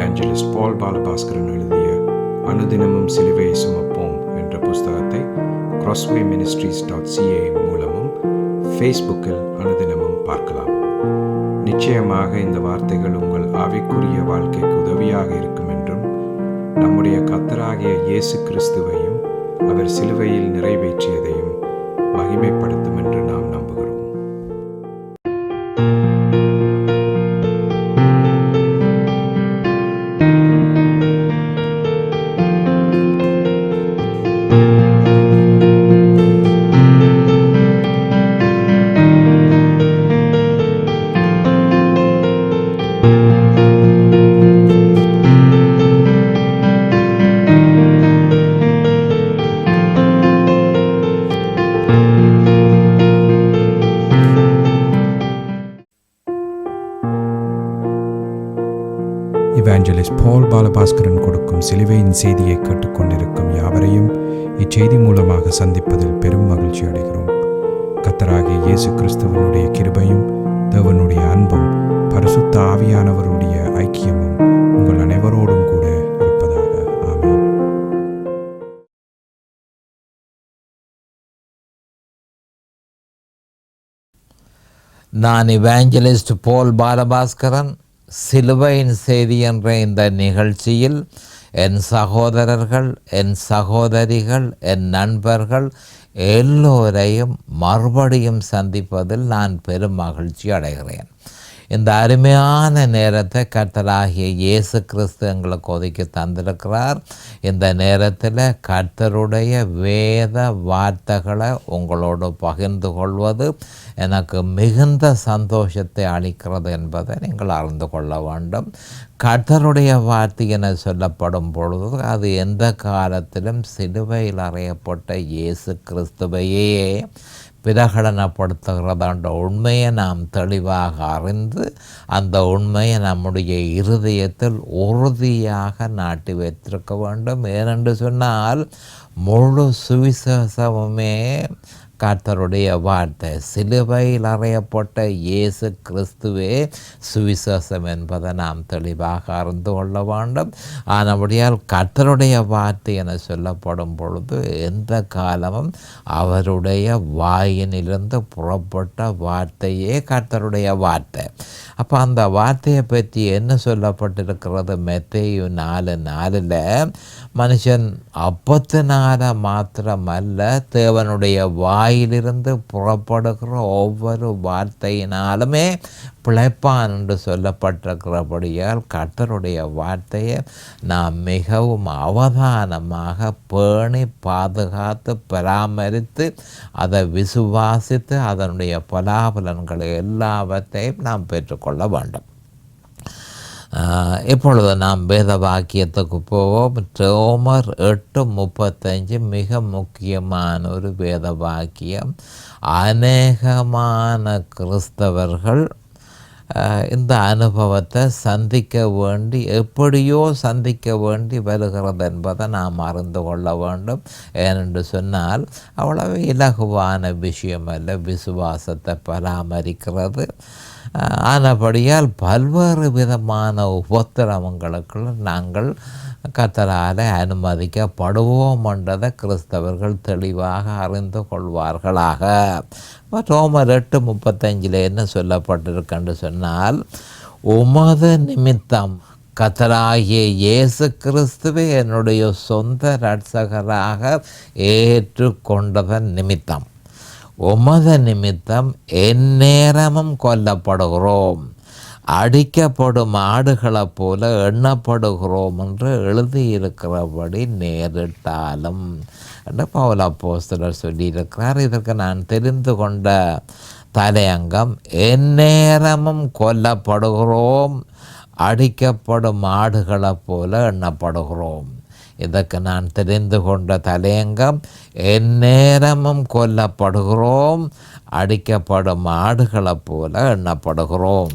இவாஞ்சலிஸ்ட் பால் பாலபாஸ்கரன் எழுதிய அனுதினமும் சிலுவையை சுமப்போம் என்ற புஸ்தகத்தை crosswayministries.ca மூலமும் ஃபேஸ்புக்கில் அனுதினமும் பார்க்கலாம். நிச்சயமாக இந்த வார்த்தைகள் உங்கள் ஆவிக்குரிய வாழ்க்கைக்கு உதவியாக இருக்கும் என்றும் நம்முடைய கர்த்தராகிய இயேசு கிறிஸ்துவையும் அவர் சிலுவையில் நிறைவேற்றியதையும் மகிமைப்படுத்தும் என்று நாம் நம்புகிறோம். இவாஞ்சலிஸ்ட் பால் பாலபாஸ்கரன் கொடுக்கும் சிலுவையின் செய்தியை கேட்டுக்கொண்டிருக்கும் யாவரையும் இச்செய்தி மூலமாக சந்திப்பதில் பெரும் மகிழ்ச்சி அடைகிறோம். கர்த்தராகிய இயேசு கிறிஸ்துவனுடைய கிருபையும் தேவனுடைய அன்பும் பரிசுத்த ஆவியானவருடைய ஐக்கியமும் உங்கள் அனைவரோடும் கூட இருப்பதாக. ஆமென். நான் இவாஞ்சலிஸ்ட் பால் பாலபாஸ்கரன். சிலுவையின் செய்தி என்ற இந்த நிகழ்ச்சியில் என் சகோதரர்கள், என் சகோதரிகள், என் நண்பர்கள் எல்லோரையும் மறுபடியும் சந்திப்பதில் நான் பெரும் மகிழ்ச்சி அடைகிறேன். இந்த அருமையான நேரத்தை கர்த்தராகிய இயேசு கிறிஸ்து எங்களுக்கு ஒதுக்கி தந்திருக்கிறார். இந்த நேரத்தில் கர்த்தருடைய வேத வார்த்தைகளை உங்களோடு பகிர்ந்து கொள்வது எனக்கு மிகுந்த சந்தோஷத்தை அளிக்கிறது என்பதை நீங்கள் அறிந்து கொள்ள வேண்டும். கர்த்தருடைய வார்த்தை என சொல்லப்படும் பொழுது அது எந்த காலத்திலும் சிலுவையில் அறையப்பட்ட இயேசு கிறிஸ்துவையே பிரகடனப்படுத்துகிறதான்ற உண்மையை நாம் தெளிவாக அறிந்து அந்த உண்மையை நம்முடைய இருதயத்தில் உறுதியாக நாட்டி வைத்திருக்க வேண்டும். ஏனென்று சொன்னால் முழு சுவிசேஷமுமே கர்த்தருடைய வார்த்தை. சிலுவையில் அறையப்பட்ட இயேசு கிறிஸ்துவே சுவிசேஷம் என்பதை நாம் தெளிவாக அறிந்து கொள்ள வேண்டும். ஆனபடியால் கர்த்தருடைய வார்த்தை என சொல்லப்படும் பொழுது எந்த காலமும் அவருடைய வாயினிலிருந்து புறப்பட்ட வார்த்தையே கர்த்தருடைய வார்த்தை. அப்போ அந்த வார்த்தையை பற்றி என்ன சொல்லப்பட்டிருக்கிறது? மத்தேயு 4:4 மனுஷன் அப்பத்தினால மாத்திரமல்ல தேவனுடைய வாயிலிருந்து புறப்படுகிற ஒவ்வொரு வார்த்தையினாலுமே பிழைப்பான் என்று சொல்லப்பட்டிருக்கிறபடியால் கர்த்தருடைய வார்த்தையை நாம் மிகவும் அவதானமாக பேணி பாதுகாத்து பராமரித்து அதை விசுவாசித்து அதனுடைய பலாபலன்களை எல்லாவற்றையும் நாம் பெற்றுக்கொள்ள வேண்டும். இப்பொழுது நாம் வேத வாக்கியத்துக்கு போவோம். ரோமர் 8:35 மிக முக்கியமான ஒரு வேத வாக்கியம். அநேகமான கிறிஸ்தவர்கள் இந்த அனுபவத்தை எப்படியோ சந்திக்க வேண்டி வருகிறது என்பதை நாம் அறிந்து கொள்ள வேண்டும். ஏனென்று சொன்னால் அவ்வளவு இலகுவான விஷயம் அல்ல விசுவாசத்தை பராமரிக்கிறது. ஆனபடியால் பல்வேறு விதமான உபத்திரவங்களுக்கு நாங்கள் கர்த்தரால் அனுமதிக்கப்படுவோம் என்றதை கிறிஸ்தவர்கள் தெளிவாக அறிந்து கொள்வார்களாக. ரோமர் 8:35 என்ன சொல்லப்பட்டிருக்குன்னு சொன்னால், உமது நிமித்தம் கர்த்தராகிய இயேசு கிறிஸ்துவை என்னுடைய சொந்த இரட்சகராக ஏற்றுக்கொண்டதன் நிமித்தம் உமது நிமித்தம் எந்நேரமும் கொல்லப்படுகிறோம், அடிக்கப்படும் ஆடுகளைப் போல எண்ணப்படுகிறோம் என்று எழுதியிருக்கிறபடி நேரிட்டாலும் என்று பவுல் அப்போஸ்தலர் சொல்லியிருக்கிறார். இதற்கு நான் தெரிந்து கொண்ட தலையங்கம் எந்நேரமும் கொல்லப்படுகிறோம், அடிக்கப்படும் ஆடுகளைப் போல எண்ணப்படுகிறோம். இதற்கு நான் தெரிந்து கொண்ட தலையங்கம் எந்நேரமும் கொல்லப்படுகிறோம், அடிக்கப்படும் ஆடுகளைப் போல எண்ணப்படுகிறோம்.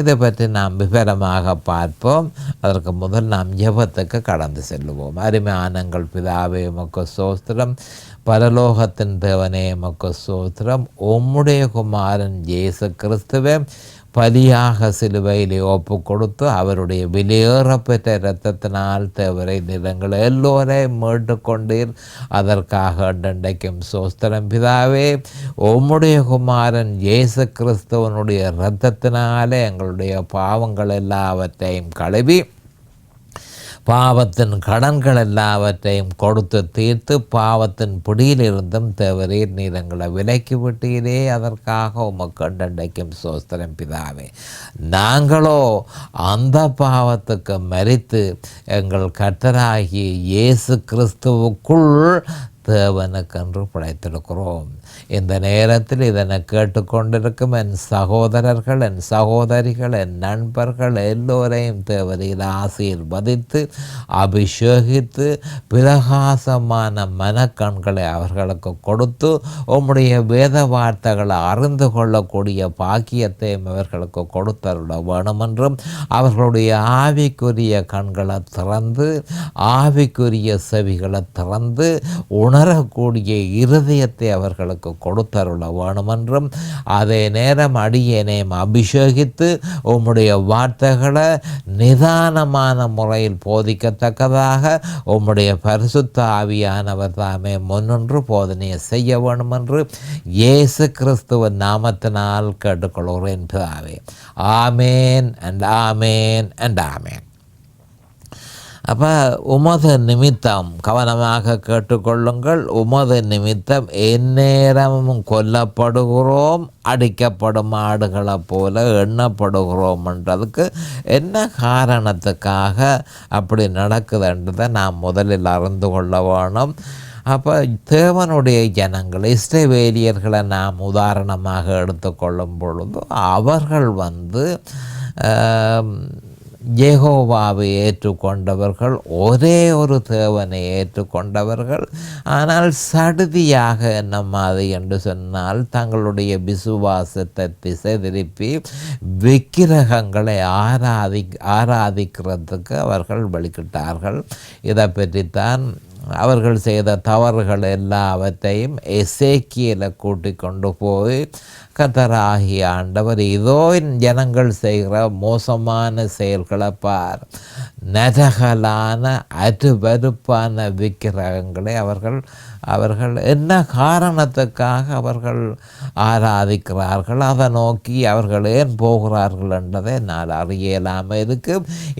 இதை பற்றி நாம் விவரமாக பார்ப்போம். அதற்கு முதல் நாம் ஜெபத்துக்கு கடந்து செல்லுவோம். அருமையானங்கள் பிதாவே உமக்கு ஸ்தோத்திரம். பரலோகத்தின் தேவனே எமக்கு ஸ்தோத்திரம். உம்முடைய குமாரன் இயேசு கிறிஸ்துவே பலியாக சிலுவையிலே ஒப்பு கொடுத்து அவருடைய வெளியேறப்பெற்ற இரத்தத்தினால் தேவரை நிலங்கள் எல்லோரையும் மீட்டு கொண்டீர். அதற்காக இன்றைக்கும் ஸ்தோத்திரம் பிதாவே. உம்முடைய குமாரன் இயேசு கிறிஸ்துவனுடைய இரத்தத்தினாலே எங்களுடைய பாவங்கள் எல்லாவற்றையும் கழுவி பாவத்தின் கடன்கள் எல்லாவற்றையும் கொடுத்து தீர்த்து பாவத்தின் பிடியிலிருந்தும் தேவரீர் நீர் எங்களை விலக்கி விட்டீரே. அதற்காக உமக்கு இன்றைக்கும் ஸ்தோத்திரம் பிதாவே. நாங்களோ அந்த பாவத்துக்கு மரித்து எங்கள் கர்த்தராகிய இயேசு கிறிஸ்துவுக்குள் தேவனுக்கென்று படைத்திருக்கிறோம். இந்த நேரத்தில் இதனை கேட்டுக்கொண்டிருக்கும் என் சகோதரர்கள், என் சகோதரிகள், என் நண்பர்கள் எல்லோரையும் தேவரையில் ஆசீர்வதித்து அபிஷேகித்து பிரகாசமான மனக்கண்களை அவர்களுக்கு கொடுத்து உம்முடைய வேத வார்த்தைகளை அறிந்து கொள்ளக்கூடிய பாக்கியத்தையும் அவர்களுக்கு கொடுத்தருள வேணுமென்றும் அவர்களுடைய ஆவிக்குரிய கண்களை திறந்து ஆவிக்குரிய செவிகளை திறந்து உணரக்கூடிய இருதயத்தை அவர்களுக்கு கொடுத்தருள வேணுமென்றும் அதே நேரம் அடியேனையும் அபிஷேகித்து உம்முடைய வார்த்தைகளை நிதானமான முறையில் போதிக்கத்தக்கதாக உம்முடைய பரிசுத்த ஆவியானவர் தாமே முன்னின்று போதனையை செய்ய வேண்டுமென்று இயேசு கிறிஸ்துவின் நாமத்தினால் கேட்டுக்கொள்கிறேன் பிதாவே. ஆமேன் அண்ட் ஆமேன் அண்ட் ஆமேன். அப்போ உமது நிமித்தம் கவனமாக கேட்டுக்கொள்ளுங்கள். உமது நிமித்தம் எந்நேரமும் கொல்லப்படுகிறோம், அடிக்கப்படும் ஆடுகளைப் போல எண்ணப்படுகிறோம் என்றதுக்கு என்ன காரணத்துக்காக அப்படி நடக்குதுன்றதை நாம் முதலில் அறிந்து கொள்ள வேணும். அப்போ தேவனுடைய ஜனங்கள் இஸ்ரவேலியர்களை நாம் உதாரணமாக எடுத்துக்கொள்ளும் பொழுது அவர்கள் யெகோவாவை ஏற்றுக்கொண்டவர்கள், ஒரே ஒரு தேவனை ஏற்றுக்கொண்டவர்கள். ஆனால் சடுதியாக என்ன மாதிரி என்று சொன்னால் தங்களுடைய விசுவாசத்தை திசை திருப்பி விக்கிரகங்களை ஆராதிக்கிறதுக்கு அவர்கள் வழிகிட்டார்கள். இதை பற்றித்தான் அவர்கள் செய்த தவறுகள் எல்லாவற்றையும் எசேக்கியேலை கூட்டிக் கொண்டு போய் கர்த்தராகிய ஆண்டவர் இதோ ஜனங்கள் செய்கிற மோசமான செயல்களை பார், நரகலான அருவருப்பான விக்கிரகங்களை அவர்கள் என்ன காரணத்துக்காக அவர்கள் ஆராதிக்கிறார்கள், அதை நோக்கி அவர்கள் ஏன் போகிறார்கள் என்றதை நான் அறியலாமல் இருக்கு.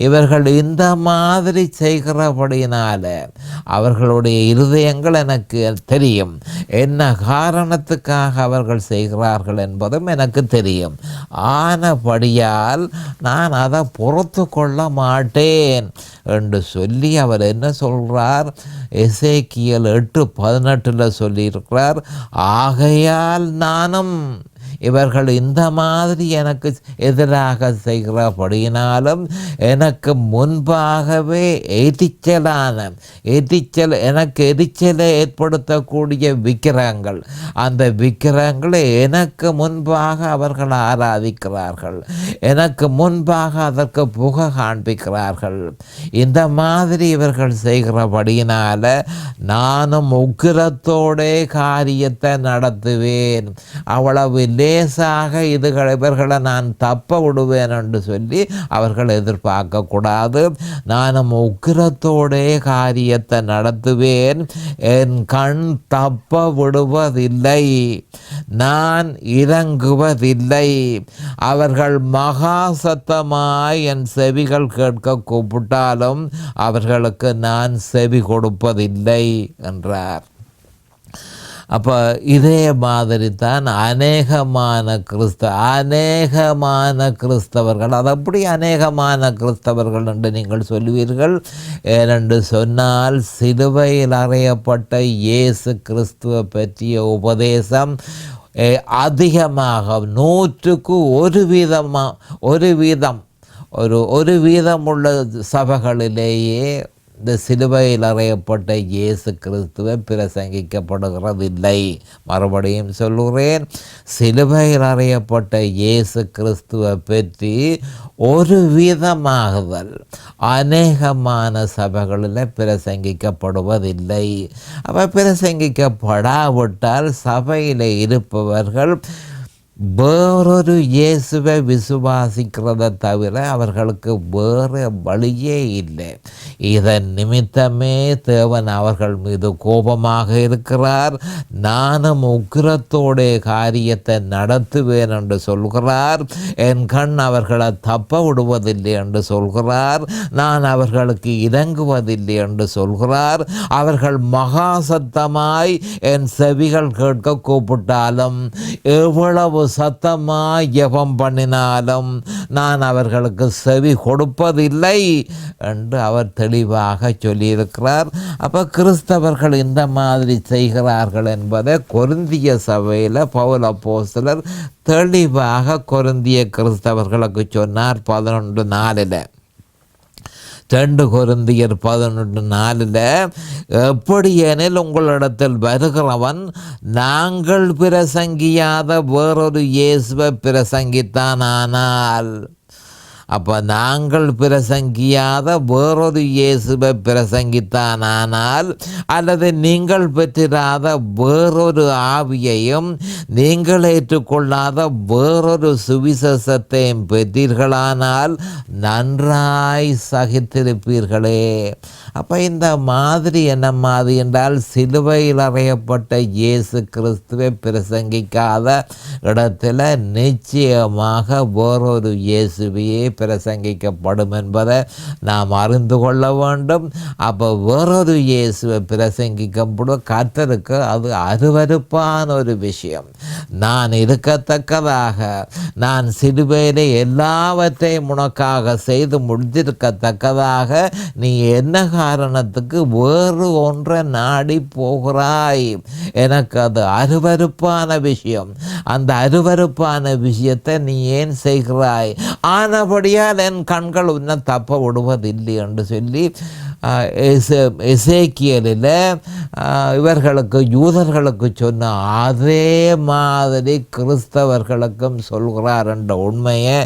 இவர்கள் இந்த மாதிரி செய்கிறபடினால அவர்களுடைய இருதயங்கள் எனக்கு தெரியும், என்ன காரணத்துக்காக அவர்கள் செய்கிறார்கள் என்பதும் எனக்கு தெரியும். ஆனபடியால் நான் அதை பொறுத்து கொள்ள மாட்டேன் என்று சொல்லி அவர் என்ன சொல்கிறார்? எசேக்கியேல் 8:18 சொல்லியிருக்கிறார், ஆகையால் நானும் இவர்கள் இந்த மாதிரி எனக்கு எதிராக செய்கிறபடியினாலும் எனக்கு முன்பாகவே எனக்கு எரிச்சலை ஏற்படுத்தக்கூடிய விக்கிரகங்கள், அந்த விக்கிரகங்களை எனக்கு முன்பாக அவர்கள் ஆராதிக்கிறார்கள், எனக்கு முன்பாக அதற்கு புகை காண்பிக்கிறார்கள். இந்த மாதிரி இவர்கள் செய்கிறபடியினால நானும் உக்கிரத்தோடே காரியத்தை நடத்துவேன், அவ்வளவு லேசாக இவர்களை நான் தப்ப விடுவேன் என்று சொல்லி அவர்கள் எதிர்பார்க்கக்கூடாது. நானும் உக்கிரத்தோடே காரியத்தை நடத்துவேன், என் கண் தப்ப விடுவதில்லை, நான் இறங்குவதில்லை. அவர்கள் மகா சத்தமாய் என் செவிகள் கேட்க கூப்பிட்டாலும் அவர்களுக்கு நான் செவி கொடுப்பதில்லை என்றார். அப்போ இதே மாதிரி தான் அநேகமான கிறிஸ்தவர்கள், அது அப்படி அநேகமான கிறிஸ்தவர்கள் என்று நீங்கள் சொல்லுவீர்கள். ஏனென்று சொன்னால் சிலுவையில் அறையப்பட்ட இயேசு கிறிஸ்துவை பற்றிய உபதேசம் அதிகமாக 100க்கு 1% ஒரு வீதம் உள்ள சபைகளிலேயே இந்த சிலுவையில் அறையப்பட்ட இயேசு கிறிஸ்துவை பிரசங்கிக்கப்படுகிறதில்லை. மறுபடியும் சொல்லுகிறேன், சிலுவையில் அறையப்பட்ட இயேசு கிறிஸ்துவை பற்றி ஒரு விதமாகுதல் அநேகமான சபைகளில் பிரசங்கிக்கப்படுவதில்லை. அப்போ பிரசங்கிக்கப்படாவிட்டால் சபையில் இருப்பவர்கள் வேறொரு இயேசுவை விசுவாசிக்கிறத தவிர அவர்களுக்கு வேறு வழியே இல்லை. இதன் நிமித்தமே தேவன் அவர்கள் மீது கோபமாக இருக்கிறார். நானும் உக்கிரத்தோடைய காரியத்தை நடத்துவேன் என்று சொல்கிறார். என் கண் அவர்களை தப்ப விடுவதில்லை என்று சொல்கிறார். நான் அவர்களுக்கு இறங்குவதில்லை என்று சொல்கிறார். அவர்கள் மகா சத்தமாய் என் செவிகள் கேட்க கூப்பிட்டாலும், எவ்வளவு சத்தமாய் ஜெபம் பண்ணினாலும் நான் அவர்களுக்கு செவி கொடுப்பதில்லை என்று அவர் தெளிவாக சொல்லியிருக்கிறார். அப்போ கிறிஸ்தவர்கள் இந்த மாதிரி செய்கிறார்கள் என்பதை கொரிந்திய சபையில் பவுல் அப்போஸ்தலர் தெளிவாக கொரிந்திய கிறிஸ்தவர்களுக்கு சொன்னார். 11:4 2 கொரிந்தியர் 11:4 எப்படியெனில் உங்களிடத்தில் வருகிறவன் நாங்கள் பிரசங்கியாத வேறொரு இயேசுவை பிரசங்கித்தானால், அப்போ நாங்கள் பிரசங்கியாத வேறொரு இயேசுவை பிரசங்கித்தானால், அல்லது நீங்கள் பெற்றிராத வேறொரு ஆவியையும் நீங்கள் ஏற்றுக்கொள்ளாத வேறொரு சுவிசேஷத்தையும் பெற்றீர்களானால் நன்றாய் சகித்திருப்பீர்களே. அப்போ இந்த மாதிரி என்ன மாதிரி என்றால், சிலுவையில் அறையப்பட்ட இயேசு கிறிஸ்துவை பிரசங்கிக்காத இடத்துல நிச்சயமாக வேறொரு இயேசுவையே பிரசங்கிக்கப்படும் என்பதை நாம் அறிந்து கொள்ள வேண்டும். அப்போ வேறொரு இயேசுவை பிரசங்கிக்கப்படும் கர்த்தருக்கு அது அருவருப்பான ஒரு விஷயம். நான் இருக்கத்தக்கதாக, நான் சிலுவையிலே எல்லாவற்றையும் உனக்காக செய்து முடித்திருக்கத்தக்கதாக நீ என்ன காரணத்துக்கு வேறு ஒன்றை நாடி போகிறாய்? எனக்கு அது அருவருப்பான விஷயம். அந்த அருவருப்பான விஷயத்தை நீ ஏன் செய்கிறாய்? ஆனபடியால் என் கண்கள் உன்னை தப்ப விடுவதில்லை என்று சொல்லி எசேக்கியலில் இவர்களுக்கு யூதர்களுக்கு சொன்ன அதே மாதிரி கிறிஸ்தவர்களுக்கும் சொல்கிறார் என்ற உண்மையை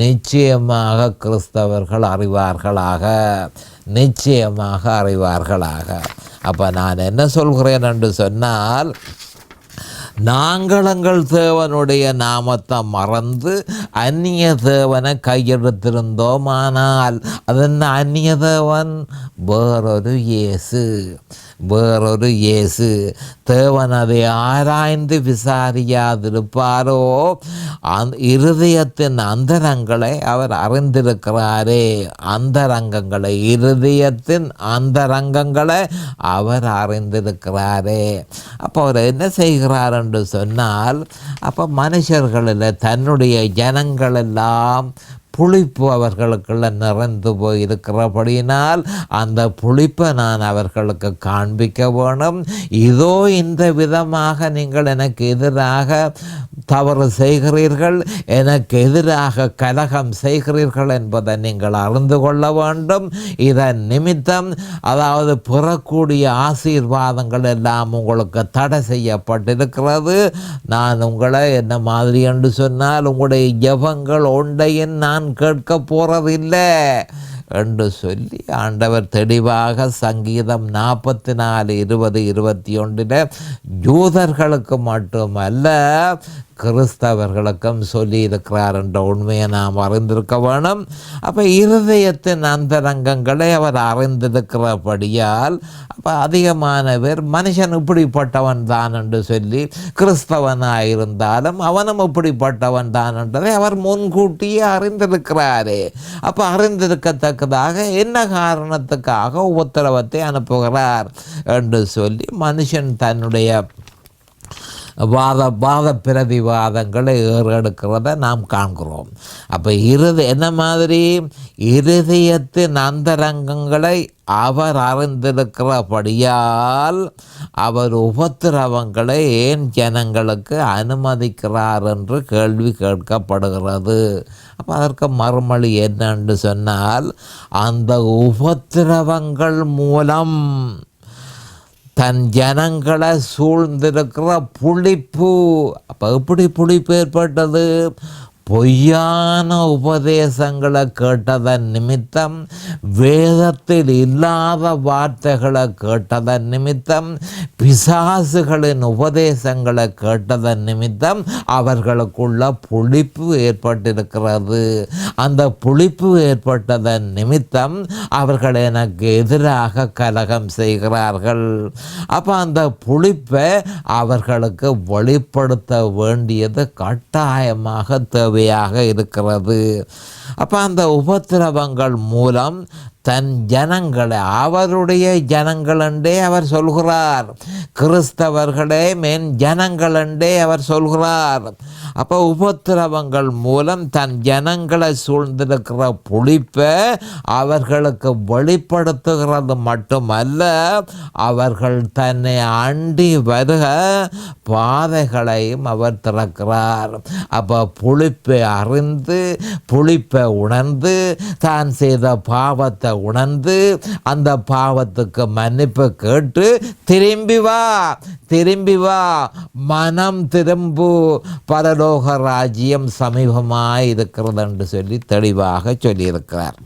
நிச்சயமாக கிறிஸ்தவர்கள் அறிவார்களாக, நிச்சயமாக அறிவார்களாக. அப்போ நான் என்ன சொல்கிறேன் என்று சொன்னால், நாங்கள் எங்கள் தேவனுடைய நாமத்தை மறந்து அந்நிய தேவனை கையெடுத்திருந்தோம். ஆனால் அதென்ன அந்நிய தேவன்? வேறொரு இயேசு, வேறொரு இயேசு. தேவன் அதை ஆராய்ந்து விசாரியாதிருப்பாரோ? இருதயத்தின் அந்தரங்களை அவர் அறிந்திருக்கிறாரே. அந்தரங்கங்களை, இருதயத்தின் அந்தரங்கங்களை அவர் அறிந்திருக்கிறாரே. அப்போ அவர் என்ன செய்கிறார் என்று சொன்னால், அப்போ மனுஷர்களில் தன்னுடைய ஜனங்களெல்லாம் புளிப்பு அவர்களுக்குள்ள நிறைந்து போயிருக்கிறபடியினால் அந்த புளிப்பை நான் அவர்களுக்கு காண்பிக்க வேணும். இதோ இந்த விதமாக நீங்கள் எனக்கு எதிராக தவறு செய்கிறீர்கள், எனக்கு எதிராக கலகம் செய்கிறீர்கள் என்பதை நீங்கள் அறிந்து கொள்ள வேண்டும். இதன் நிமித்தம் அதாவது பெறக்கூடிய ஆசீர்வாதங்கள் எல்லாம் உங்களுக்கு தடை செய்யப்பட்டிருக்கிறது. நான் உங்களை என்ன மாதிரி என்று சொன்னால், உங்களுடைய ஜெபங்கள் ஒன்றையும் நான் கேட்க போறதில்லை என்று சொல்லி ஆண்டவர் தெளிவாக சங்கீதம் 44:20-21 யூதர்களுக்கு மட்டுமல்ல கிறிஸ்தவர்களுக்கும் சொல்லியிருக்கிறார் என்ற உண்மையை நாம் அறிந்திருக்க வேணும். அப்போ இருதயத்தின் அந்தரங்கங்களை அவர் அறிந்திருக்கிறபடியால் அப்போ அதிகமான பேர் மனுஷன் இப்படிப்பட்டவன் தான் என்று சொல்லி கிறிஸ்தவனாயிருந்தாலும் அவனும் இப்படிப்பட்டவன் தான் என்றதை அவர் முன்கூட்டியே அறிந்திருக்கிறாரே. அப்போ அறிந்திருக்கத்தக்கதாக என்ன காரணத்துக்காக உத்தரவத்தை அனுப்புகிறார் என்று சொல்லி மனுஷன் தன்னுடைய வாத பிரதிவாதங்களை ஏறெடுக்கிறத நாம் காண்கிறோம். அப்போ என்ன மாதிரி இருதயத்தின் அந்தரங்கங்களை அவர் அறிந்திருக்கிறபடியால் அவர் உபத்திரவங்களை ஏன் ஜனங்களுக்கு அனுமதிக்கிறார் என்று கேள்வி கேட்கப்படுகிறது. அப்போ அதற்கு மறுமொழி என்னென்று சொன்னால், அந்த உபத்திரவங்கள் மூலம் தன் ஜனங்களை சூழ்ந்திருக்கிற புளிப்பு. அப்போ எப்படி புளிப்பு ஏற்பட்டது? பொய்யான உபதேசங்களை கேட்டதன் நிமித்தம், வேதத்தில் இல்லாத வார்த்தைகளை கேட்டதன் நிமித்தம், பிசாசுகளின் உபதேசங்களை கேட்டதன் நிமித்தம் அவர்களுக்குள்ள புளிப்பு ஏற்பட்டிருக்கிறது. அந்த புளிப்பு ஏற்பட்டதன் நிமித்தம் அவர்கள் எனக்கு எதிராக கலகம் செய்கிறார்கள். அப்போ அந்த புளிப்பை அவர்களுக்கு வெளிப்படுத்த வேண்டியது கட்டாயமாக தேவை இருக்கிறது. அப்ப அந்த உபத்திரவங்கள் மூலம் தன் ஜனங்களை, அவருடைய ஜனங்கள் என்றே அவர் சொல்கிறார். கிறிஸ்தவர்களே மென் ஜனங்கள் என்றே அவர் சொல்கிறார். அப்போ உபத்திரவங்கள் மூலம் தன் ஜனங்களை சூழ்ந்திருக்கிற புளிப்பை அவர்களுக்கு வெளிப்படுத்துகிறது மட்டுமல்ல, அவர்கள் தன்னை அண்டி வருக பாதைகளையும் அவர் திறக்கிறார். அப்போ புளிப்பை அறிந்து, புளிப்பை உணர்ந்து, தான் செய்த பாவத்தை உணர்ந்து, அந்த பாவத்துக்கு மன்னிப்பு கேட்டு திரும்பி வா மனம் திரும்பு, பரலோக ராஜ்யம் சமீபமாய் இருக்கிறது என்று சொல்லி தெளிவாக சொல்லியிருக்கிறார்.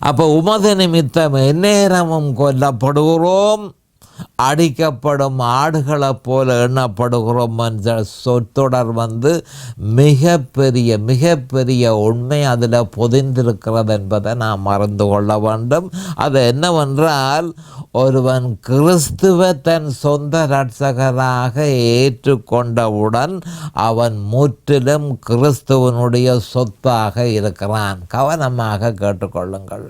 அப்போ உமது நிமித்தம் எந்நேரமும் கொல்லப்படுகிறோம், அடிக்கப்படும் ஆடுகளைப் போல எண்ணப்படுகிறோம் என்ற சொற்றொடர் மிகப்பெரிய உண்மை அதில் பொதிந்திருக்கிறது என்பதை நாம் மறந்து கொள்ள வேண்டும். அது என்னவென்றால், ஒருவன் கிறிஸ்துவை தன் சொந்த இரட்சகராக ஏற்றுக்கொண்டவுடன் அவன் முற்றிலும் கிறிஸ்துவனுடைய சொத்தாக இருக்கிறான். கவனமாக கேட்டுக்கொள்ளுங்கள்.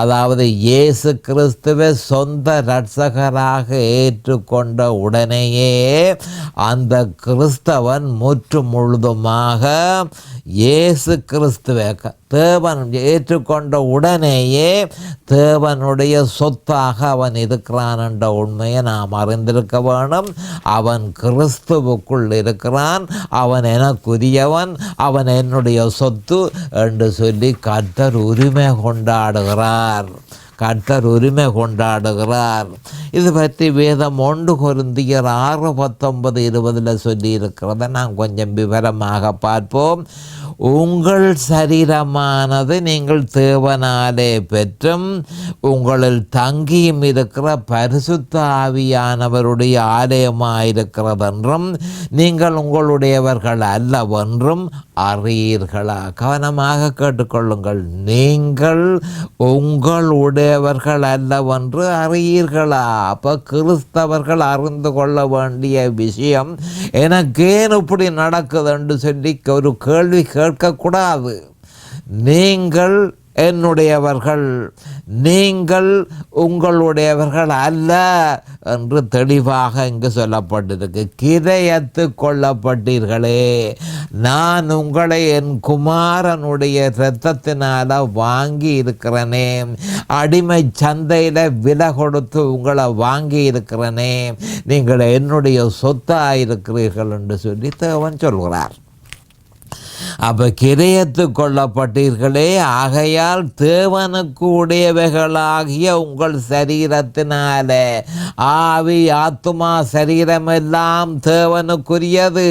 அதாவது இயேசு கிறிஸ்துவை சொந்த இரட்சகராக ஏற்றுக்கொண்ட உடனேயே அந்த கிறிஸ்தவன் முற்று முழுதுமாக இயேசு கிறிஸ்துவை தேவன் ஏற்றுக்கொண்ட உடனேயே தேவனுடைய சொத்தாக அவன் இருக்கிறான் என்ற உண்மையை நாம் அறிந்திருக்க வேண்டும். அவன் கிறிஸ்துவுக்குள் இருக்கிறான், அவன் எனக்குரியவன், அவன் என்னுடைய சொத்து என்று சொல்லி கர்த்தர் உரிமை கொண்டாடுகிறார். இது பற்றி வேதம் 1 கொரிந்தியர் 6:19-20 சொல்லி இருக்கிறத நான் கொஞ்சம் விவரமாக பார்ப்போம். உங்கள் சரீரமானது நீங்கள் தேவனாலே பெற்றும் உங்களில் தங்கியும் இருக்கிற பரிசுத்த ஆவியானவருடைய ஆலயமாயிருக்கிறதென்றும் நீங்கள் உங்களுடையவர்கள் அல்லவென்றும் அறியீர்களா? கவனமாக கேட்டுக்கொள்ளுங்கள். நீங்கள் உங்களுடையவர்கள் அல்லவென்று அறியீர்களா? அப்போ கிறிஸ்தவர்கள் அறிந்து கொள்ள வேண்டிய விஷயம், எனக்கேன் இப்படி நடக்குது என்று சொல்லி ஒரு கேள்வி கேட்கக்கூடாது. நீங்கள் என்னுடையவர்கள், நீங்கள் உங்களுடையவர்கள் அல்ல என்று தெளிவாக இங்கு சொல்லப்பட்டிருக்கு. கிரயத்து கொள்ளப்பட்டீர்களே, நான் உங்களை என் குமாரனுடைய இரத்தத்தினால வாங்கி இருக்கிறனே, அடிமை சந்தையில் விலை கொடுத்து உங்களை வாங்கி இருக்கிறனே, நீங்கள் என்னுடைய சொத்தாயிருக்கிறீர்கள் என்று சொல்லி தேவன் சொல்கிறார். அப்போ கிரயத்து கொள்ளப்பட்டீர்களே, ஆகையால் தேவனுக்கு உடையவைகளாகிய உங்கள் சரீரத்தினால, ஆவி ஆத்துமா சரீரமெல்லாம் தேவனுக்குரியது.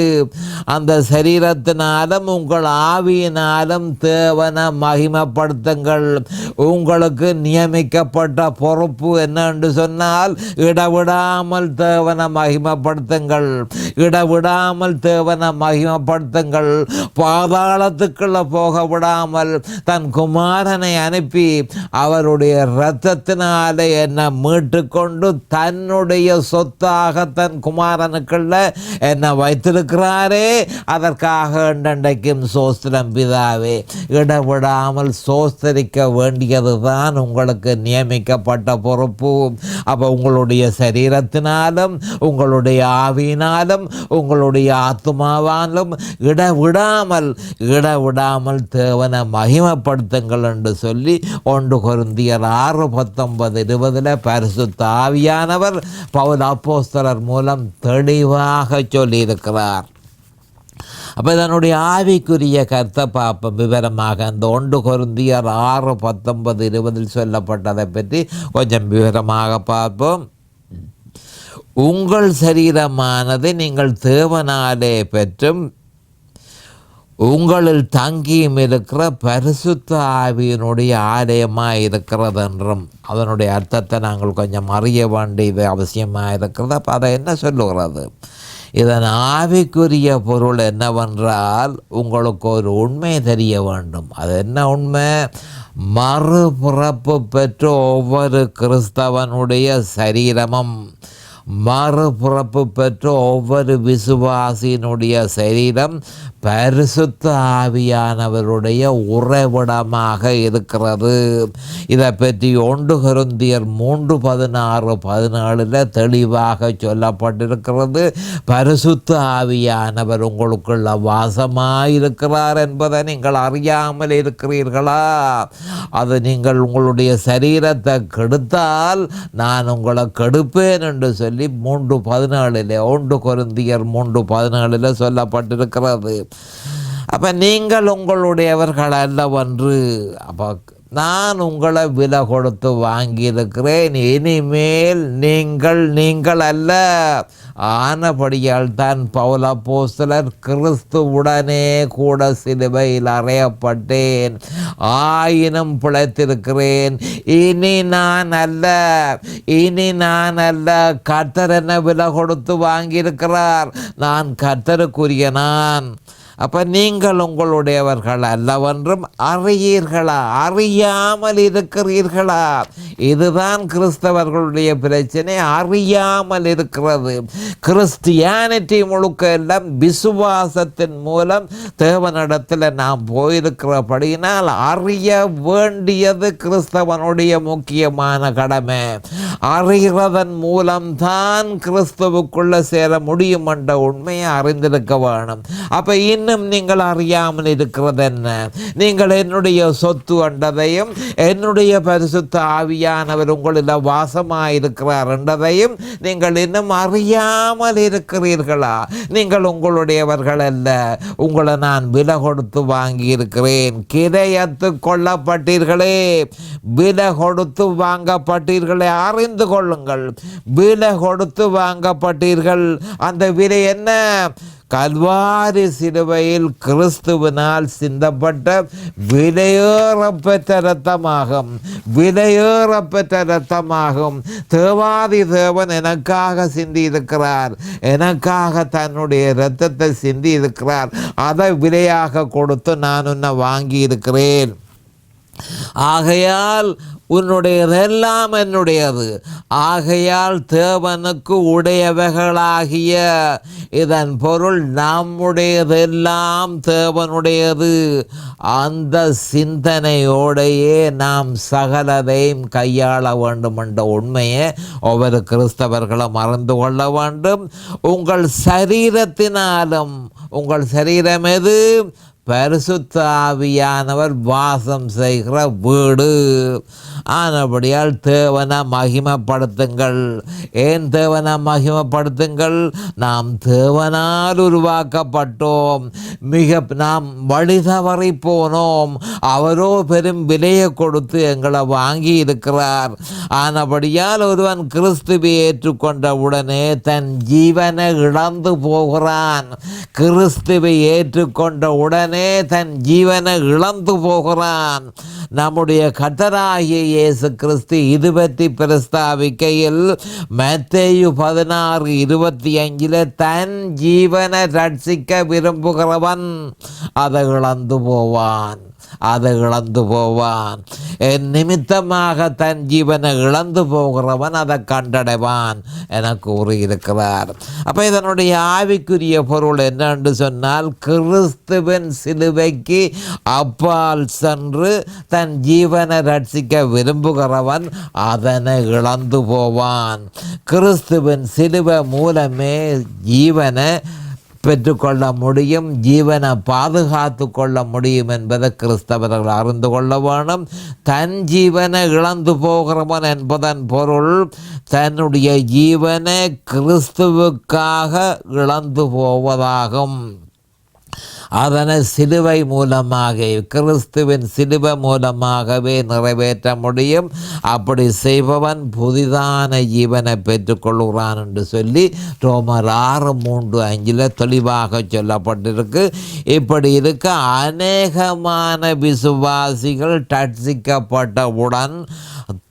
அந்த சரீரத்தினாலும் உங்கள் ஆவியினாலும் தேவனை மகிமைப்படுத்துங்கள். உங்களுக்கு நியமிக்கப்பட்ட பொறுப்பு என்னென்று சொன்னால், இடவிடாமல் தேவனை மகிமைப்படுத்துங்கள். பாதாளத்துக்குள்ள போக விடாமல் தன் குமாரனை அனுப்பி அவருடைய இரத்தத்தினாலே என்னை மீட்டு கொண்டு தன்னுடைய சொத்தாக தன் குமாரனுக்குள்ள என்னை வைத்திருக்கிறாரே, அதற்காக இன்றைக்கும் சோஸ்திரம் பிதாவே. இடவிடாமல் சோஸ்தரிக்க வேண்டியது தான் உங்களுக்கு நியமிக்கப்பட்ட பொறுப்பு. அப்போ உங்களுடைய சரீரத்தினாலும் உங்களுடைய ஆவியினாலும் உங்களுடைய ஆத்மாவாலும் இடவிடாமல் தேவனை மகிமைப்படுத்துங்கள் என்று சொல்லி 1 கொரிந்தியர் 6:19-20 பரிசுத்த ஆவியானவர் பவுல் அப்போஸ்தலர் மூலம் தெளிவாக சொல்லியிருக்கிறார். அப்போ இதனுடைய ஆவிக்குரிய கருத்தை பார்ப்போம் விவரமாக. அந்த 1 கொரிந்தியர் 6:19-20 சொல்லப்பட்டதை பற்றி கொஞ்சம் விவரமாக பார்ப்போம். உங்கள் சரீரமானது நீங்கள் தேவனாலே பெற்றும் உங்களில் தங்கியும் இருக்கிற பரிசுத்த ஆவியினுடைய ஆலயமாக இருக்கிறது என்றும் அதனுடைய அர்த்தத்தை நாங்கள் கொஞ்சம் அறிய வேண்டியது அவசியமாக இருக்கிறது. அப்போ அதை என்ன சொல்லுகிறது? இதன் ஆவிக்குரிய பொருள் என்னவென்றால், உங்களுக்கு ஒரு உண்மை தெரிய வேண்டும். அது என்ன உண்மை? மறுபிறப்பு பெற்ற ஒவ்வொரு கிறிஸ்தவனுடைய சரீரமும் மறுபிறப்பு பெற்ற ஒவ்வொரு விசுவாசியினுடைய சரீரம் பரிசுத்த ஆவியானவருடைய உறைவிடமாக இருக்கிறது. இதை பற்றி 1 கொரிந்தியர் 3:16-17 தெளிவாக சொல்லப்பட்டிருக்கிறது. பரிசுத்த ஆவியானவர் உங்களுக்குள்ள வாசமாயிருக்கிறார் என்பதை நீங்கள் அறியாமல் இருக்கிறீர்களா? அது நீங்கள் உங்களுடைய சரீரத்தை கெடுத்தால் நான் உங்களை கெடுப்பேன் என்று சொல்லி 3:17 1 கொரிந்தியர் 3:17 சொல்லப்பட்டிருக்கிறது. அப்போ நீங்கள் உங்களுடையவர்கள் அல்லவென்று, அப்போ நான் உங்களை விலை கொடுத்து வாங்கியிருக்கிறேன், இனிமேல் நீங்கள் அல்ல. ஆனபடியால் தான் பவுல் அப்போஸ்தலர் கிறிஸ்துவுடனே கூட சிலுவையில் அறையப்பட்டேன், ஆயினும் பிழைத்திருக்கிறேன், இனி நான் அல்ல, கர்த்தர் என்ன விலை கொடுத்து வாங்கியிருக்கிறார், நான் கர்த்தருக்குரிய நான். அப்போ நீங்கள் உங்களுடையவர்கள் அல்லவென்றும் அறியீர்களா? அறியாமல் இருக்கிறீர்களா? இதுதான் கிறிஸ்தவர்களுடைய பிரச்சனை, அறியாமல் இருக்கிறது. கிறிஸ்டியானிட்டி முழுக்க எல்லாம் விசுவாசத்தின் மூலம் தேவனிடத்தில் நாம் போயிருக்கிறபடியினால் அறிய வேண்டியது கிறிஸ்தவனுடைய முக்கியமான கடமை. அறிகிறதன் மூலம்தான் கிறிஸ்துவுக்குள்ள சேர முடியும் என்ற உண்மையை அறிந்திருக்க வேணும். அப்போ இன்னும் நீங்கள் அறியாமல் இருக்கிறது என்ன? நீங்கள் என்னுடைய சொத்து என்றதையும் என்னுடைய பரிசுத்த ஆவியானவர் உங்களில் வாசமாயிருக்கிறார் என்றதையும் நீங்கள் இன்னும் அறியாமல் இருக்கிறீர்களா? நீங்கள் உங்களுடையவர்கள் அல்ல, உங்களை நான் விலை கொடுத்து வாங்கியிருக்கிறேன். கிரயத்து கொள்ளப்பட்டீர்களே, விலை கொடுத்து வாங்கப்பட்டீர்களே, அறிந்து கொள்ளுங்கள். விலை கொடுத்து வாங்கப்பட்டீர்கள். அந்த விலை என்ன? கல்வாரி சிலுவையில் கிறிஸ்துவினால் சிந்தப்பட்ட விலையேறப்பெற்ற இரத்தமாகும். தேவாதி தேவன் எனக்காக சிந்தி இருக்கிறார், எனக்காக தன்னுடைய இரத்தத்தை சிந்தி இருக்கிறார். அதை விலையாக கொடுத்து நான் உன்னை வாங்கி இருக்கிறேன். ஆகையால் உன்னுடையதெல்லாம் என்னுடையது. ஆகையால் தேவனுக்கு உடையவைகளாகிய, இதன் பொருள் நம்முடையதெல்லாம் தேவனுடையது. அந்த சிந்தனையோடையே நாம் சகலதையும் கையாள வேண்டும் என்ற உண்மையை ஒவ்வொரு கிறிஸ்தவர்களும் அறிந்து கொள்ள வேண்டும். உங்கள் சரீரத்தினாலும், உங்கள் சரீரம் எது? பரிசுத்த ஆவியானவர் வாசம் செய்கிற வீடு. ஆனபடியால் தேவனை மகிமைப்படுத்துங்கள். ஏன் தேவனை மகிமைப்படுத்துங்கள்? நாம் தேவனால் உருவாக்கப்பட்டோம். நாம் வழி தவறி போனோம். அவரோ பெரும் விலையை கொடுத்து எங்களை வாங்கி இருக்கிறார். ஆனபடியால் ஒருவன் கிறிஸ்துவை ஏற்றுக்கொண்ட உடனே தன் ஜீவனை இழந்து போகிறான். கிறிஸ்துவை ஏற்றுக்கொண்ட உடனே தன் ஜீவனை இழந்து போகிறான். நம்முடைய கர்த்தராகிய இயேசு கிறிஸ்து இது பற்றி பிரஸ்தாபிக்கையில் மத்தேயு 16:25 தன் ஜீவனை ரட்சிக்க விரும்புகிறவன் அதை இழந்து போவான். என் நிமித்தமாக தன் ஜீவனை இழந்து போகிறவன் அதை கண்டடைவான் என கூறியிருக்கிறார். அப்போ இதனுடைய ஆவிக்குரிய பொருள் என்னென்று சொன்னால், கிறிஸ்துவின் சிலுவைக்கு அப்பால் சென்று தன் ஜீவனை ரட்சிக்க விரும்புகிறவன் அதனை இழந்து போவான். கிறிஸ்துவின் சிலுவை மூலமே ஜீவனை பெற்றுக்கொள்ள முடியும், ஜீவனை பாதுகாத்து கொள்ள முடியும் என்பதை கிறிஸ்தவர்கள் அறிந்து கொள்ள வேணும். தன் ஜீவனை இழந்து போகிறவன் என்பதன் பொருள் தன்னுடைய ஜீவனை கிறிஸ்துவுக்காக இழந்து போவதாகும். அதனை சிலுவை மூலமாக, கிறிஸ்துவின் சிலுவை மூலமாகவே நிறைவேற்ற முடியும். அப்படி செய்பவன் புதிதான ஜீவனை பெற்றுக்கொள்கிறான் என்று சொல்லி ரோமர் 6:3-5 தெளிவாக சொல்லப்பட்டிருக்கு. இப்படி இருக்க அநேகமான விசுவாசிகள் ரட்சிக்கப்பட்டவுடன்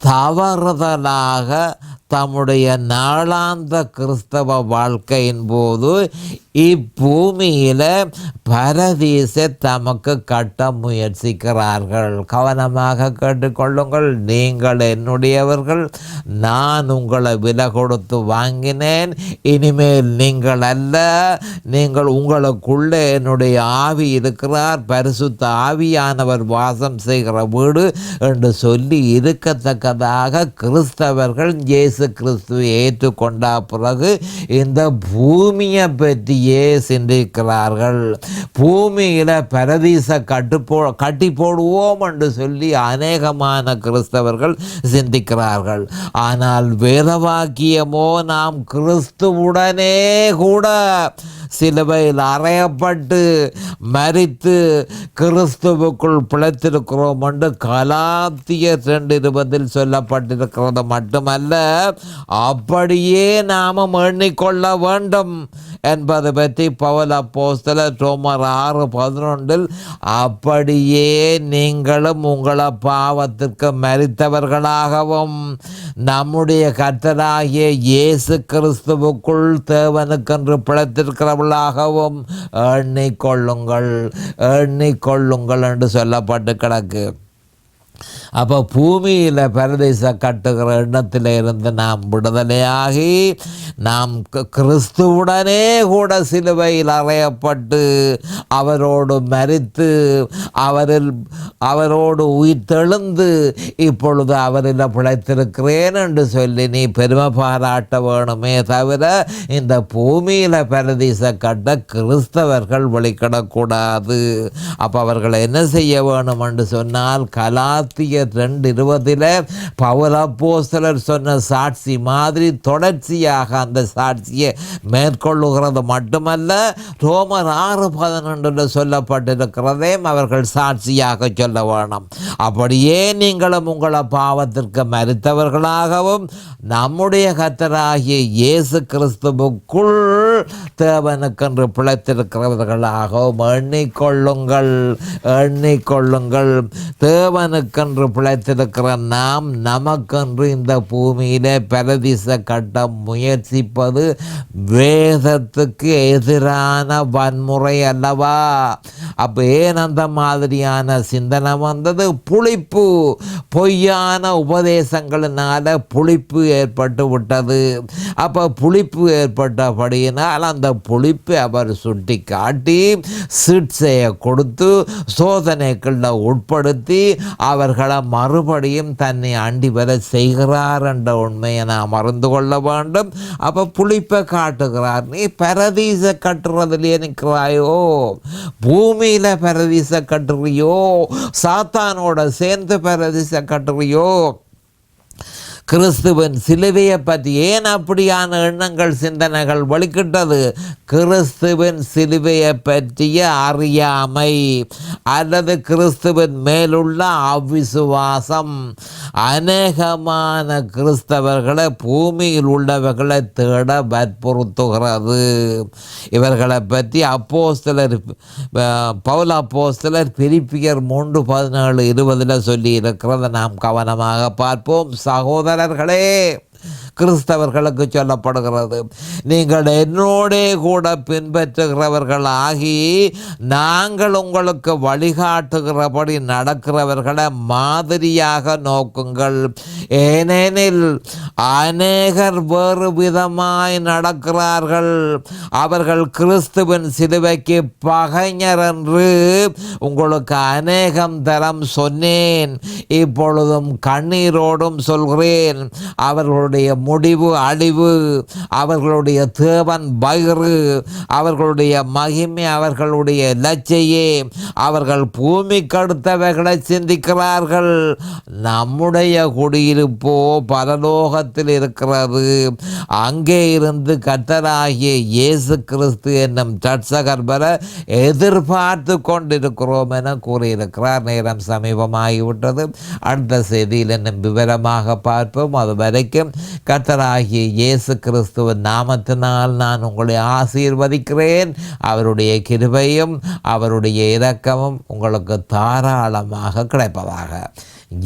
தவறுதலாக தம்முடைய நாளாந்த கிறிஸ்தவ வாழ்க்கையின் போது இப்பூமியில் பரதீச தமக்கு கட்ட முயற்சிக்கிறார்கள். கவனமாக கேட்டுக்கொள்ளுங்கள். நீங்கள் என்னுடையவர்கள், நான் உங்களை விலை கொடுத்து வாங்கினேன், இனிமேல் நீங்கள் அல்ல, நீங்கள் உங்களுக்குள்ளே என்னுடைய ஆவி இருக்கிறார், பரிசுத்த ஆவியானவர் வாசம் செய்கிற வீடு என்று சொல்லி இருக்கத்தக்கதாக கிறிஸ்தவர்கள் இயேசு கிறிஸ்துவை ஏற்றுக்கொண்ட பிறகு இந்த பூமியை பற்றியே சிந்திக்கிறார்கள். பூமியில பரதீச கட்டி போடுவோம் என்று சொல்லி அநேகமான கிறிஸ்தவர்கள் சிந்திக்கிறார்கள். ஆனால் வேதவாக்கியமோ நாம் கிறிஸ்துவுடனே கூட சிலுவையில் அறையப்பட்டு மரித்து கிறிஸ்துவுக்குள் பிழைத்திருக்கிறோம் என்று கலாத்தியர் 2:20 சொல்லப்பட்டிருக்கிறது மட்டுமல்ல, அப்படியே நாமும் எண்ணிக்கொள்ள வேண்டும் என்பதை பற்றி பவுல் அப்போஸ்தலர் ரோமர் 6:11 அப்படியே நீங்களும் உங்களை பாவத்திற்கு மரித்தவர்களாகவும் நம்முடைய கர்த்தராகிய இயேசு கிறிஸ்துவுக்குள் தேவனுக்கென்று பிழைத்திருக்கிறவர்களாகவும் எண்ணிக்கொள்ளுங்கள் என்று சொல்லப்பட்டு கிடக்கு. அப்போ பூமியில் பரதேச கட்டுகிற எண்ணத்தில் இருந்து நாம் விடுதலையாகி நாம் கிறிஸ்துவுடனே கூட சிலுவையில் அறையப்பட்டு அவரோடு மரித்து அவரோடு உயிர்த்தெழுந்து இப்பொழுது அவரில் பிழைத்திருக்கிறேன் என்று சொல்லி நீ பெருமை பாராட்ட வேணுமே தவிர இந்த பூமியில் பரதேச கட்ட கிறிஸ்தவர்கள் வெளிக்கிடக்கூடாது. அப்போ அவர்கள் என்ன செய்ய வேணும் என்று சொன்னால், கலாத்தியர் 2:20 பவுல் அப்போஸ்தலர் சொன்ன சாட்சி மாதிரி தொடர்ச்சியாக அந்த சாட்சியை மேற்கொள்ளுகிறது மட்டுமல்ல, ரோமர் 6:11 சொல்லப்பட்டிருக்கிறதே அவர்கள் சாட்சியாக சொல்ல வேணும். அப்படியே நீங்களும் உங்களை பாவத்திற்கு மரித்தவர்களாகவும் நம்முடைய கர்த்தராகிய இயேசு கிறிஸ்துவுக்குள் தேவனுக்கென்று பிழைத்திருக்கிறவர்களாகவும் எண்ணிக்கொள்ளுங்கள். தேவனுக்கென்று பிழைத்திருக்கிற நாம் நமக்கென்று இந்த பூமியிலே பரதீச கட்ட முயற்சிப்பது வேதத்துக்கு எதிரான வன்முறை அல்லவா? அப்போ ஏன் அந்த மாதிரியான சிந்தனை வந்தது? புளிப்பு, பொய்யான உபதேசங்களினால புளிப்பு ஏற்பட்டு விட்டது. அப்போ புளிப்பு ஏற்பட்டபடியினால் அந்த புளிப்பை அவர் சுட்டி காட்டி சிட்சையை கொடுத்து சோதனைகளில் உட்படுத்தி அவர்களை மறுபடியும் தன்னை அண்டி வர செய்கிறார் என்ற உண்மையை நாம் அறிந்து கொள்ள வேண்டும். அப்போ புளிப்பை காட்டுகிறார். நீ பரதீச கட்டுறதுலேயே நிற்கிறாயோ? பூமியில் பரதீச கட்டுறியோ? சாத்தானோட சேர்ந்து பரதீச கட்டுறியோ? கிறிஸ்துவின் சிலுவையை பற்றி ஏன் அப்படியான எண்ணங்கள் சிந்தனைகள் வெளிக்கிட்டது? கிறிஸ்துவின் சிலுவையை பற்றிய அறியாமை அல்லது கிறிஸ்துவின் மேலுள்ள அவிசுவாசம் அநேகமான கிறிஸ்தவர்களை பூமியில் உள்ளவர்களை தேட வற்புறுத்துகிறது. இவர்களை பற்றி பவுல் அப்போஸ்தலர் பிலிப்பியர் 3:17-20 சொல்லி இருக்கிறத நாம் கவனமாக பார்ப்போம். சகோதரர்களே, கிறிஸ்தவர்களுக்கு சொல்லப்படுகிறது, நீங்கள் என்னோடே கூட பின்பற்றுகிறவர்கள் ஆகி நாங்கள் உங்களுக்கு வழிகாட்டுகிறபடி நடக்கிறவர்களை மாதிரியாக நோக்குங்கள். ஏனெனில் அநேகர் வேறு விதமாய் நடக்கிறார்கள். அவர்கள் கிறிஸ்துவின் சிலுவைக்கு பகைஞர் என்று உங்களுக்கு அநேகம் தரம் சொன்னேன். இப்பொழுதும் கண்ணீரோடும் சொல்கிறேன். அவர்களுடைய முடிவு அழிவு, அவர்களுடைய தேவன் வயிறு, அவர்களுடைய மகிமை அவர்களுடைய இலச்சையே. அவர்கள் பூமிக்கு அடுத்தவைகளை சிந்திக்கிறார்கள். நம்முடைய குடியிருப்போ பரலோகத்தில் இருக்கிறது. அங்கே இருந்து கர்த்தராகிய இயேசு கிறிஸ்து என்னும் இரட்சகர் வர எதிர்பார்த்து கொண்டிருக்கிறோம் என கூறியிருக்கிறார். நேரம் சமீபமாகிவிட்டது. அடுத்த செய்தியில் என்னும் விவரமாக பார்ப்போம். அது வரைக்கும் கர்த்தராகிய இயேசு கிறிஸ்துவின் நாமத்தினால் நான் உங்களை ஆசீர்வதிக்கிறேன். அவருடைய கிருபையும் அவருடைய இரக்கமும் உங்களுக்கு தாராளமாக கிடைப்பதாக.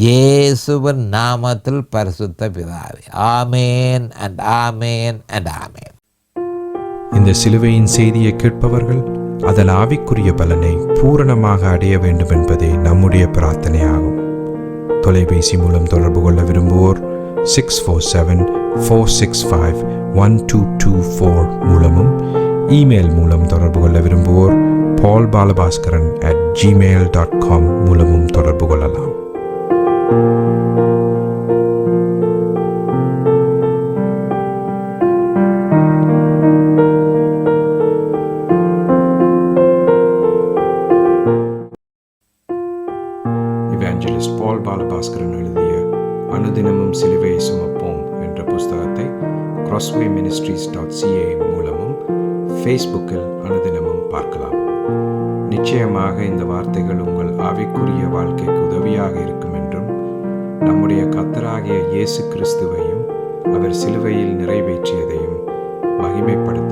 இயேசுவின் நாமத்தில் பரிசுத்த பிதாவே, ஆமேன் அண்ட் ஆமேன் அண்ட் ஆமேன். இந்த சிலுவையின் செய்தியை கேட்பவர்கள் அதன் ஆவிக்குரிய பலனை பூரணமாக அடைய வேண்டும் என்பதே நம்முடைய பிரார்த்தனையாகும். தொலைபேசி மூலம் தொடர்பு கொள்ள விரும்புவோர் 647-465-1224 மூலமும், இமெயில் மூலம் தொடர்பு கொள்ள விரும்புவோர் paulbalabaskaran@gmail.com மூலமும் தொடர்பு கொள்ளலாம். இவாஞ்சலிஸ்ட் பால் பாலபாஸ்கரன் எழுதிய அனுதினமும் சிலுவையை சுமப்போம் என்ற புஸ்தகத்தை crosswayministries.ca மூலமும் ஃபேஸ்புக்கில் அனுதினமும் பார்க்கலாம். நிச்சயமாக இந்த வார்த்தைகள் உங்கள் ஆவிக்குரிய வாழ்க்கைக்கு உதவியாக இருக்கும் என்றும், நம்முடைய கர்த்தராகிய இயேசு கிறிஸ்துவையும் அவர் சிலுவையில் நிறைவேற்றியதையும் மகிமைப்படுத்த